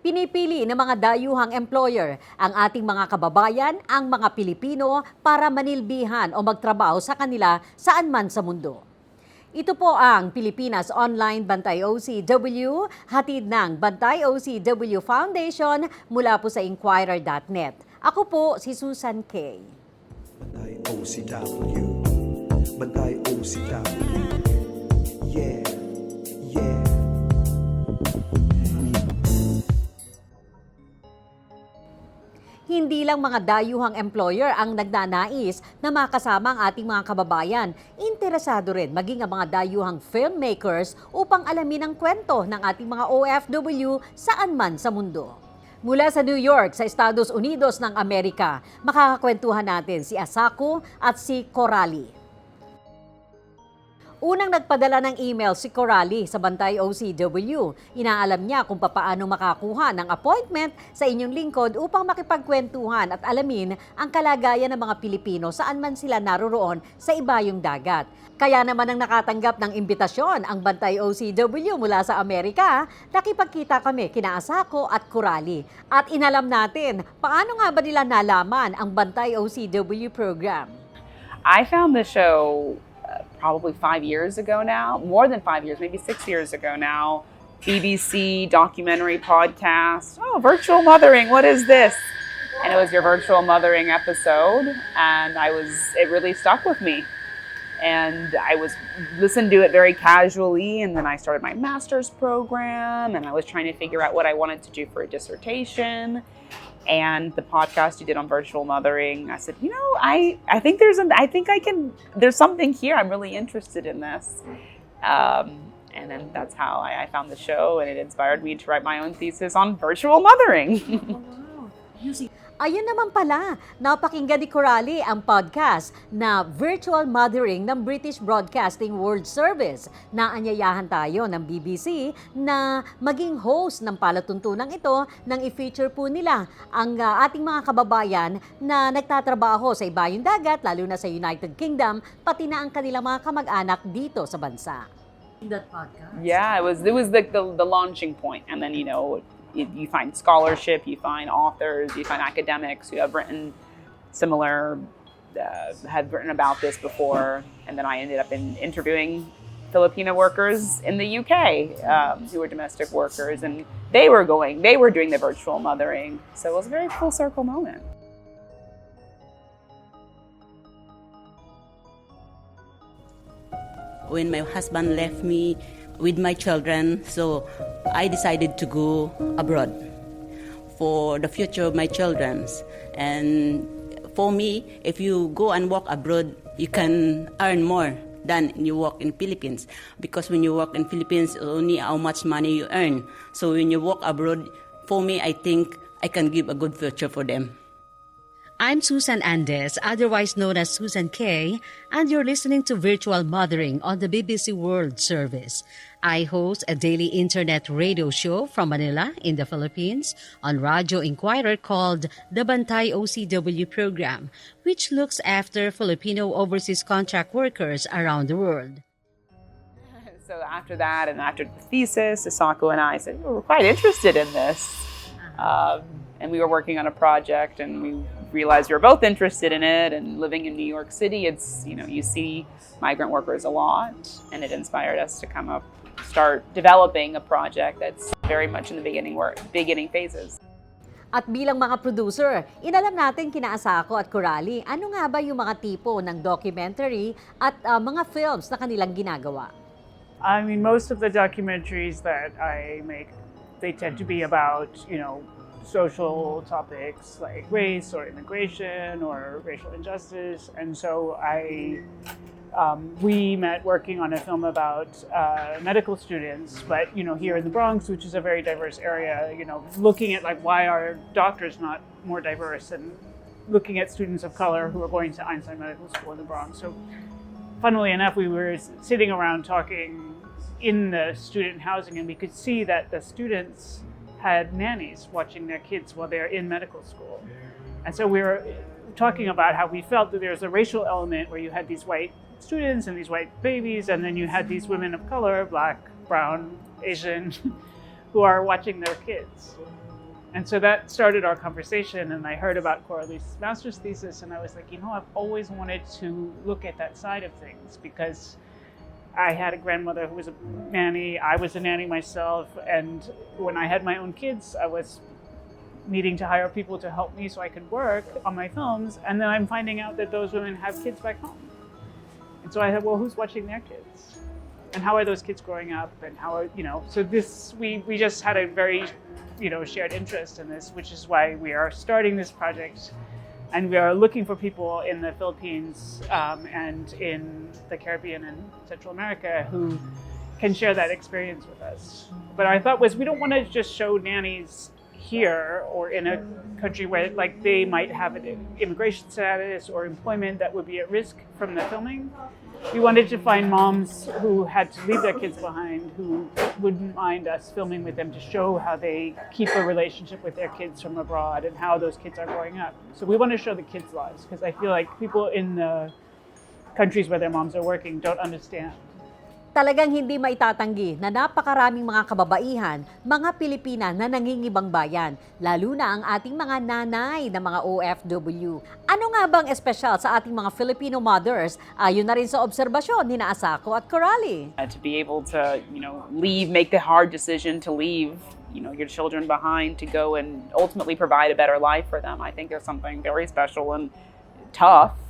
Pinipili ng mga dayuhang employer ang ating mga kababayan, ang mga Pilipino, para manilbihan o magtrabaho sa kanila saan man sa mundo. Ito po ang Pilipinas Online Bantay OCW, hatid ng Bantay OCW Foundation mula po sa Inquirer.net. Ako po si Susan K. Bantay OCW, Bantay OCW, yeah, yeah. Hindi lang mga dayuhang employer ang nagnanais na makasama ang ating mga kababayan. Interesado rin maging ang mga dayuhang filmmakers upang alamin ang kwento ng ating mga OFW saan man sa mundo. Mula sa New York, sa Estados Unidos ng Amerika, makakakwentuhan natin si Asako at si Coralie. Unang nagpadala ng email si Coralie sa Bantay OCW. Inaalam niya kung paano makakuha ng appointment sa inyong lingkod upang makipagkwentuhan at alamin ang kalagayan ng mga Pilipino saan man sila naroroon sa ibayong dagat. Kaya naman ang nakatanggap ng imbitasyon ang Bantay OCW mula sa Amerika, nakipagkita kami kina Asako at Coralie. At inalam natin, paano nga ba nila nalaman ang Bantay OCW program? I found the show probably 5 years ago now, more than 5 years, maybe 6 years ago now. BBC documentary podcast. Oh, virtual mothering, what is this? And it was your virtual mothering episode, and it really stuck with me. And I listened to it very casually, and then I started my master's program, and I was trying to figure out what I wanted to do for a dissertation. And the podcast you did on virtual mothering, I said, I think there's something here. I'm really interested in this. And then that's how I found the show, and it inspired me to write my own thesis on virtual mothering. Ayun naman pala, napakinggan ni Coralie ang podcast na Virtual Mothering ng British Broadcasting World Service. Naanyayahan tayo ng BBC na maging host ng palatuntunang ito nang i-feature po nila ang ating mga kababayan na nagtatrabaho sa ibayong dagat, lalo na sa United Kingdom, pati na ang kanilang mga kamag-anak dito sa bansa. That podcast? Yeah, it was the launching point, and then you find scholarship, you find authors, you find academics who have written had written about this before. And then I ended up interviewing Filipino workers in the UK who were domestic workers, and they were doing the virtual mothering. So it was a very full circle moment. When my husband left me with my children, so I decided to go abroad for the future of my children. And for me, if you go and work abroad, you can earn more than you work in Philippines, because when you work in Philippines, only how much money you earn. So when you work abroad, for me, I think I can give a good future for them. I'm Susan Andes, otherwise known as Susan K, and you're listening to Virtual Mothering on the BBC World Service. I host a daily internet radio show from Manila in the Philippines on Radio Inquirer called the Bantay OCW program, which looks after Filipino overseas contract workers around the world. So after that, and after the thesis, Asako and I said, we're quite interested in this. And we were working on a project, and we realized we were both interested in it. And living in New York City, it's, you see migrant workers a lot, and it inspired us to start developing a project that's very much in the beginning phases. At bilang mga producer, inalam natin kina Asako at Coralie, ano nga ba yung mga tipo ng documentary at mga films na kanilang ginagawa? I mean, most of the documentaries that I make, they tend to be about, social topics like race or immigration or racial injustice. And so we met working on a film about medical students, but here in the Bronx, which is a very diverse area, looking at why are doctors not more diverse, and looking at students of color who are going to Einstein Medical School in the Bronx. So funnily enough, we were sitting around talking in the student housing, and we could see that the students had nannies watching their kids while they're in medical school. And so we were talking about how we felt that there's a racial element where you had these white students and these white babies, and then you had these women of color, black, brown, Asian, who are watching their kids. And so that started our conversation, and I heard about Coralie's master's thesis, and I was like, I've always wanted to look at that side of things, because I had a grandmother who was a nanny, I was a nanny myself, and when I had my own kids, I was needing to hire people to help me so I could work on my films, and then I'm finding out that those women have kids back home. And so I thought, well, who's watching their kids? And how are those kids growing up? And how are, so this, we just had a very, shared interest in this, which is why we are starting this project. And we are looking for people in the Philippines and in the Caribbean and Central America who can share that experience with us. But our thought was, we don't want to just show nannies here or in a country where they might have an immigration status or employment that would be at risk from the filming. We wanted to find moms who had to leave their kids behind, who wouldn't mind us filming with them to show how they keep a relationship with their kids from abroad and how those kids are growing up. So we want to show the kids' lives, because I feel like people in the countries where their moms are working don't understand. Talagang hindi maitatanggi na napakaraming mga kababaihan, mga Pilipina na nangingibang bayan, lalo na ang ating mga nanay na mga OFW. Ano nga bang espesyal sa ating mga Filipino mothers ayon na rin sa obserbasyon ni Asako at Coralie? To be able to, leave, make the hard decision to leave, your children behind to go and ultimately provide a better life for them. I think there's something very special and tough,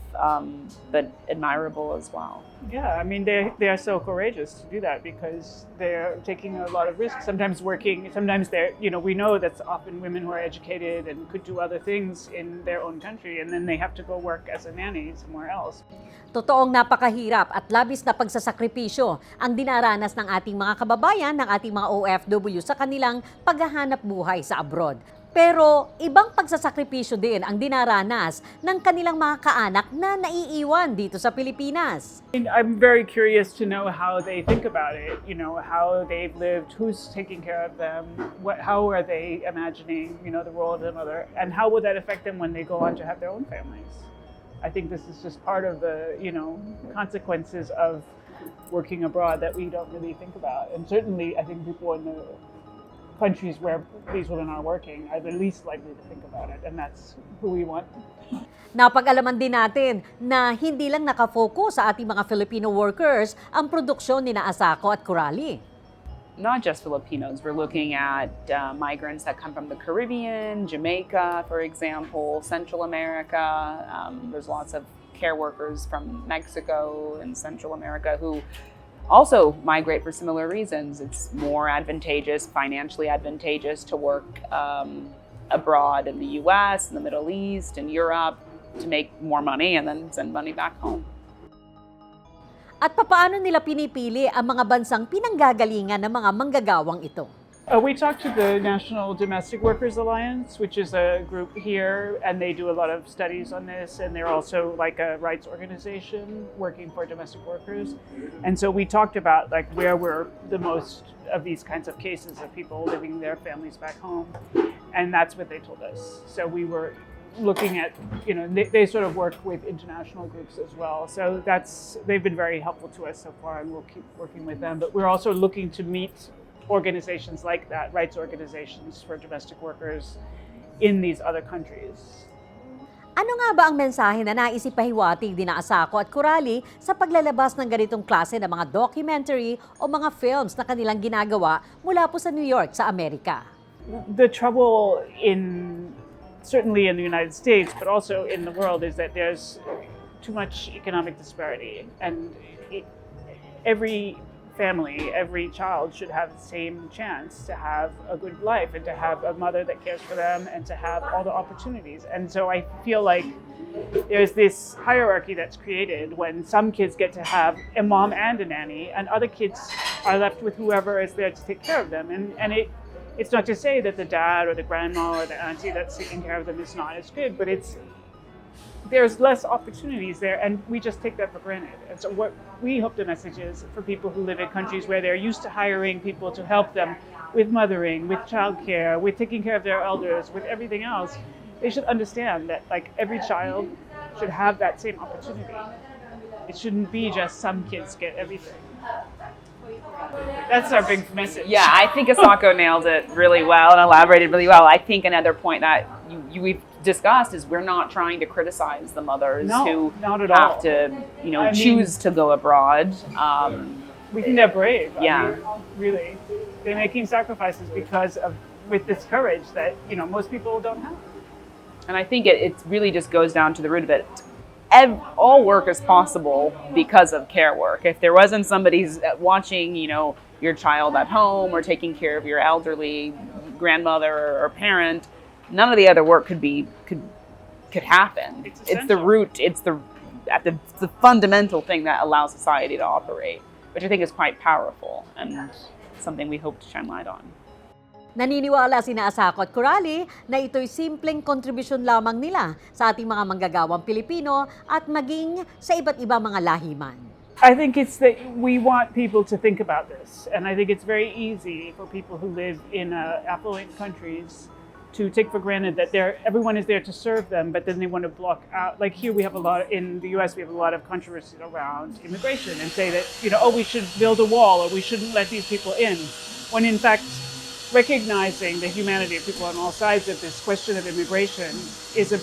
but admirable as well. Yeah, I mean, they are so courageous to do that, because they're taking a lot of risks, sometimes working, sometimes they're, we know that's often women who are educated and could do other things in their own country, and then they have to go work as a nanny somewhere else. Totoong napakahirap at labis na pagsasakripisyo ang dinaranas ng ating mga kababayan, ng ating mga OFW sa kanilang paghahanap buhay sa abroad. Pero ibang pagsasakripisyo din ang dinaranas ng kanilang mga kaanak na naiiwan dito sa Pilipinas. I'm very curious to know how they think about it, how they've lived, who's taking care of them, how are they imagining, the role of the mother, and how would that affect them when they go on to have their own families. I think this is just part of the, consequences of working abroad that we don't really think about. And certainly I think people in the countries where these women are working are the least likely to think about it, and that's who we want. Napag-alaman din natin na hindi lang nakafocus sa ating mga Filipino workers ang produksyon ni Asako at Coralie. Not just Filipinos, we're looking at migrants that come from the Caribbean, Jamaica, for example, Central America. There's lots of care workers from Mexico and Central America who also migrate for similar reasons. It's more advantageous, financially advantageous to work abroad in the US, in the Middle East, in Europe, to make more money and then send money back home. At papaano nila pinipili ang mga bansang pinanggagalingan ng mga manggagawang ito? We talked to the National Domestic Workers Alliance, which is a group here, and they do a lot of studies on this, and they're also like a rights organization working for domestic workers. And so we talked about where were the most of these kinds of cases of people leaving their families back home, and that's what they told us. So we were looking at, they sort of work with international groups as well. So they've been very helpful to us so far, and we'll keep working with them. But we're also looking to meet organizations like that, rights organizations for domestic workers in these other countries. Ano nga ba ang mensahe na nais ipahiwatig din Asako at Coralie sa paglalabas ng ganitong klase ng mga documentary o mga films na kanilang ginagawa mula po sa New York sa Amerika? The trouble certainly in the United States, but also in the world, is that there's too much economic disparity, and every family, every child should have the same chance to have a good life and to have a mother that cares for them and to have all the opportunities. And so I feel like there's this hierarchy that's created when some kids get to have a mom and a nanny, and other kids are left with whoever is there to take care of them. And it's not to say that the dad or the grandma or the auntie that's taking care of them is not as good, but there's less opportunities there, and we just take that for granted. And so what we hope the message is for people who live in countries where they're used to hiring people to help them with mothering, with childcare, with taking care of their elders, with everything else, they should understand that every child should have that same opportunity. It shouldn't be just some kids get everything. That's our big message. Yeah, I think Asako nailed it really well and elaborated really well. I think another point that we've discussed is we're not trying to criticize the mothers No, who not at have all. to, I mean- choose to go abroad. We think they're brave. Yeah. I mean, really. They're making sacrifices with this courage that, most people don't have. And I think it really just goes down to the root of it. All work is possible because of care work. If there wasn't somebody watching, your child at home or taking care of your elderly grandmother or parent, none of the other work could happen. It's the essential. root. It's the fundamental thing that allows society to operate, which I think is quite powerful and something we hope to shine light on. Naniniwala sina Asako at Coralie na ito'y simpleng kontribusyon lamang nila sa ating mga manggagawang Pilipino at maging sa iba't ibang mga lahiman. I think it's that we want people to think about this. And I think it's very easy for people who live in affluent countries to take for granted that everyone is there to serve them, but then they want to block out. Like here we have in the US, we have a lot of controversy around immigration and say that, we should build a wall or we shouldn't let these people in. When in fact, recognizing the humanity of people on all sides of this question of immigration is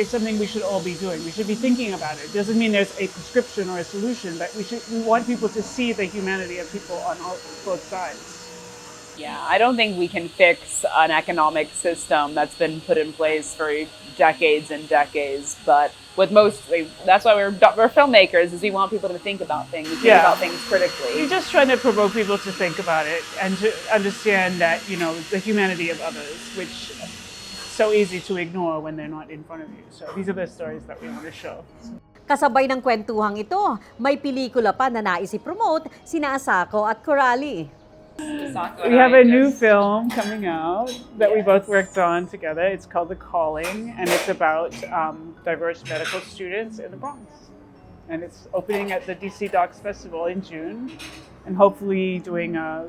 something we should all be doing. We should be thinking about it. It doesn't mean there's a prescription or a solution, but we want people to see the humanity of people on both sides. Yeah, I don't think we can fix an economic system that's been put in place for decades and decades. But that's why we're filmmakers, is we want people to think about things, about things critically. You're just trying to provoke people to think about it and to understand that, the humanity of others, which is so easy to ignore when they're not in front of you. So these are the stories that we want to show. Kasabay ng kwentuhang ito, may pelikula pa na nais i-promote sina Asako at Coralie. We have a new film coming out that we both worked on together. It's called The Calling, and it's about diverse medical students in the Bronx. And it's opening at the DC Docs Festival in June, and hopefully doing a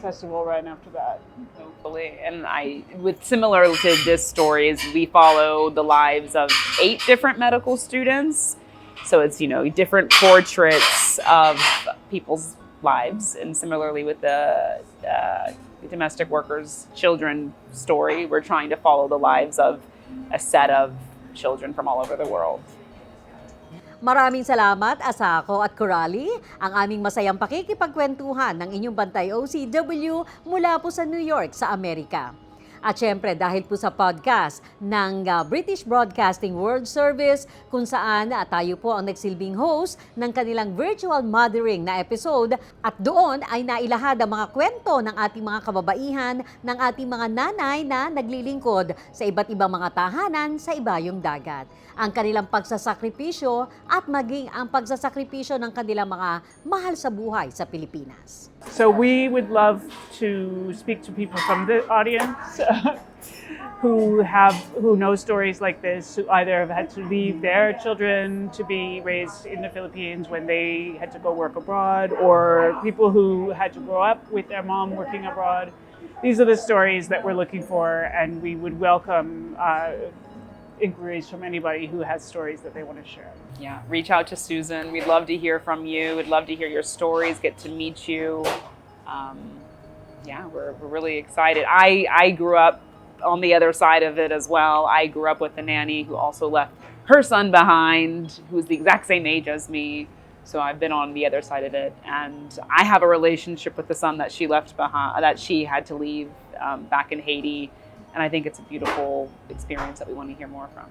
festival right after that. Hopefully. And similar to this story, is we follow the lives of 8 different medical students. So it's, different portraits of people's lives. And similarly with the domestic workers' children story, we're trying to follow the lives of a set of children from all over the world. Maraming salamat, Asako at Coralie, ang aming masayang pakikipagkwentuhan ng inyong bantay OCW mula po sa New York sa Amerika. At syempre, dahil po sa podcast ng British Broadcasting World Service, kung saan tayo po ang nagsilbing host ng kanilang virtual mothering na episode, at doon ay nailahad ang mga kwento ng ating mga kababaihan, ng ating mga nanay na naglilingkod sa iba't ibang mga tahanan sa ibayong dagat. Ang kanilang pagsasakripisyo at maging ang pagsasakripisyo ng kanilang mga mahal sa buhay sa Pilipinas. So we would love to speak to people from the audience who know stories like this, who either have had to leave their children to be raised in the Philippines when they had to go work abroad, or people who had to grow up with their mom working abroad. These are the stories that we're looking for, and we would welcome inquiries from anybody who has stories that they want to share. Yeah, reach out to Susan. We'd love to hear from you. We'd love to hear your stories, get to meet you. We're really excited. I grew up on the other side of it as well. I grew up with a nanny who also left her son behind, who's the exact same age as me. So I've been on the other side of it. And I have a relationship with the son that she left behind, that she had to leave back in Haiti. And I think it's a beautiful experience that we want to hear more from.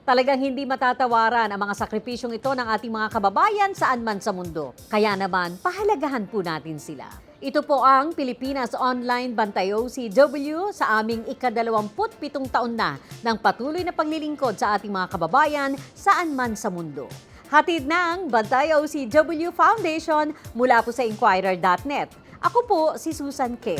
Talagang hindi matatawaran ang mga sakripisyong ito ng ating mga kababayan saan man sa mundo. Kaya naman, pahalagahan po natin sila. Ito po ang Pilipinas Online Bantay OCW sa aming ika-27 taon na ng patuloy na paglilingkod sa ating mga kababayan saan man sa mundo. Hatid ng Bantay OCW Foundation mula po sa Inquirer.net. Ako po si Susan K.